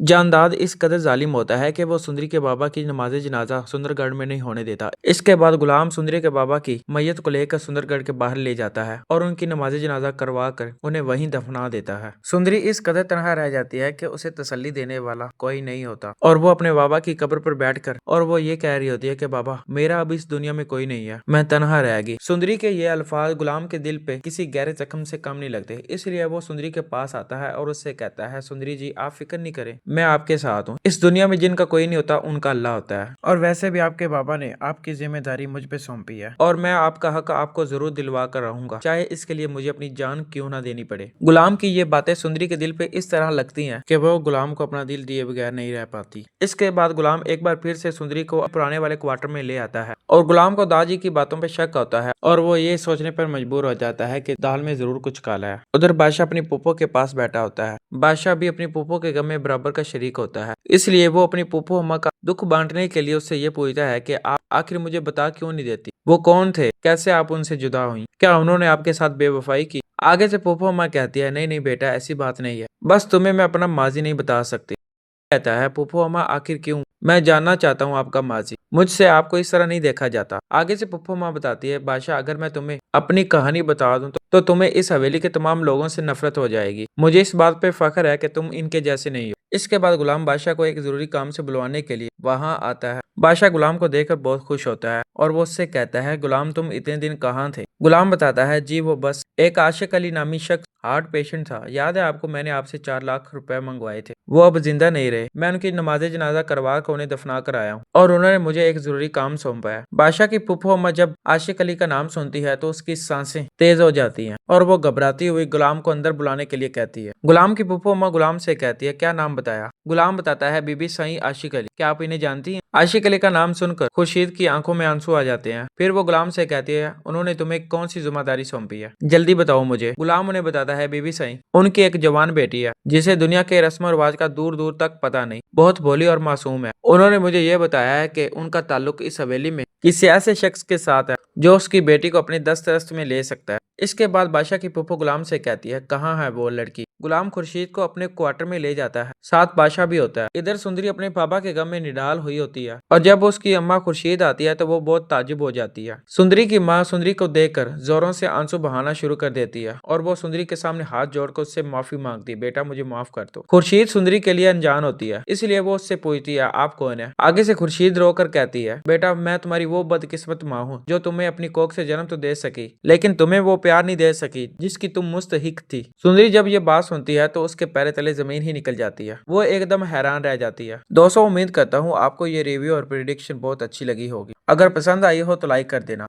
जानदाद इस कदर जालिम होता है कि वो सुंदरी के बाबा की नमाज जनाजा सुंदरगढ़ में नहीं होने देता। इसके बाद गुलाम सुंदरी के बाबा की मैयत को लेकर सुंदरगढ़ के बाहर ले जाता है और उनकी नमाज जनाजा करवा कर उन्हें वहीं दफना देता है। सुंदरी इस कदर तनहा रह जाती है कि उसे तसल्ली देने वाला कोई नहीं होता और वो अपने बाबा की कब्र पर बैठकर और वो ये कह रही होती है कि बाबा मेरा अब इस दुनिया में कोई नहीं है, मैं तनहा रह गई। सुंदरी के ये अल्फाज गुलाम के दिल पे किसी गहरे जख्म से कम नहीं लगते, इसलिए वो सुंदरी के पास आता है और उससे कहता है, सुंदरी जी आप फिक्र नहीं करें, मैं आपके साथ हूँ। इस दुनिया में जिनका कोई नहीं होता उनका अल्लाह होता है और वैसे भी आपके बाबा ने आपकी जिम्मेदारी मुझ पे सौंपी है और मैं आपका हक आपको जरूर दिलवा कर रहूंगा, चाहे इसके लिए मुझे अपनी जान क्यों ना देनी पड़े। गुलाम की ये बातें सुंदरी के दिल पे इस तरह लगती हैं कि वो गुलाम को अपना दिल दिए बगैर नहीं रह पाती। इसके बाद गुलाम एक बार फिर से सुंदरी को पुराने वाले क्वार्टर में ले आता है और गुलाम को दादाजी की बातों पे शक होता है और वो ये सोचने पर मजबूर हो जाता है कि दाल में जरूर कुछ काला है। उधर बादशाह अपनी पुप्पो के पास बैठा होता है। बादशाह भी अपनी पुप्पो के गम में बराबर का शरीक होता है, इसलिए वो अपनी पुप्पो अम्मा का दुख बांटने के लिए उससे ये पूछता है कि आप आखिर मुझे बता क्यों नहीं देती, वो कौन थे, कैसे आप उनसे जुदा हुई, क्या उन्होंने आपके साथ बेवफाई की। आगे से पुप्पो अम्मा कहती है, नहीं नहीं बेटा ऐसी बात नहीं है, बस तुम्हें मैं अपना माजी नहीं बता सकती। कहता है, पुप्पो अम्मा आखिर क्यों, मैं जानना चाहता हूँ आपका माजी, मुझसे आपको इस तरह नहीं देखा जाता। आगे से पुप्पो अम्मा बताती है, बादशाह अगर मैं तुम्हें अपनी कहानी बता दूं तो तुम्हें इस हवेली के तमाम लोगों से नफरत हो जाएगी। मुझे इस बात पे फख्र है कि तुम इनके जैसे नहीं हो। इसके बाद गुलाम बादशाह को एक जरूरी काम से बुलवाने के लिए वहां आता है। बादशाह गुलाम को देखकर बहुत खुश होता है और वो उससे कहता है, गुलाम तुम इतने दिन कहाँ थे। गुलाम बताता है, जी वो बस एक आशिक अली नामी शख्स हार्ट पेशेंट था, याद है आपको, मैंने आपसे 4 लाख रुपए मंगवाए थे, वो अब जिंदा नहीं रहे, मैं उनकी नमाज जनाजा करवा कर उन्हें दफना कर आया हूँ और उन्होंने मुझे एक जरूरी काम सौंपा है। बादशाह की पुप्पो अम्मा जब आशिक अली का नाम सुनती है तो उसकी सांसें तेज हो जाती हैं और वो घबराती हुई गुलाम को अंदर बुलाने के लिए कहती है। गुलाम की पुप्पो अम्मा गुलाम से कहती है, क्या नाम बताया। गुलाम बताता है, बीबी सई आशिक अली, क्या आप इन्हें जानती हैं। आशिक अली का नाम सुनकर खुर्शीद की आंखों में आंसू आ जाते हैं। फिर वो गुलाम से कहती है, उन्होंने तुम्हें कौन सी जिम्मेदारी सौंपी है, जल्दी बताओ मुझे। गुलाम उन्हें बताता है, बीबी सई उनकी एक जवान बेटी है जिसे दुनिया के रस्म रिवाज का दूर दूर तक पता नहीं, बहुत भोली और मासूम है। उन्होंने मुझे ये बताया है कि उनका ताल्लुक इस हवेली में किसी ऐसे शख्स के साथ है जो उसकी बेटी को अपनी दस्तरस्त में ले सकता है। इसके बाद बादशाह की पुप्पो गुलाम से कहती है, कहाँ है वो लड़की। गुलाम खुर्शीद को अपने क्वार्टर में ले जाता है, साथ बादशाह भी होता है। इधर सुंदरी अपने पापा के गम में निडाल हुई होती है और जब उसकी अम्मा खुर्शीद आती है तो वो बहुत ताजुब हो जाती है। सुंदरी की माँ सुंदरी को देखकर जोरों से आंसू बहाना शुरू कर देती है और वो सुंदरी के सामने हाथ जोड़कर उससे माफी मांगती है, बेटा मुझे माफ कर दो। खुर्शीद सुंदरी के लिए अनजान होती है, इसलिए वो उससे पूछती है, आप कौन है। आगे से खुर्शीद रोकर कहती है, बेटा मैं तुम्हारी वो बदकिस्मत माँ हूँ जो तुम्हें अपनी कोख से जन्म तो दे सकी लेकिन तुम्हें वो प्यार नहीं दे सकी जिसकी तुम मुस्तहिक थी। सुंदरी जब ये बात सुनती है तो उसके पैर तले जमीन ही निकल जाती है, वो एकदम हैरान रह जाती है। दोस्तों उम्मीद करता हूँ आपको ये रिव्यू और प्रेडिक्शन बहुत अच्छी लगी होगी। अगर पसंद आई हो तो लाइक कर देना।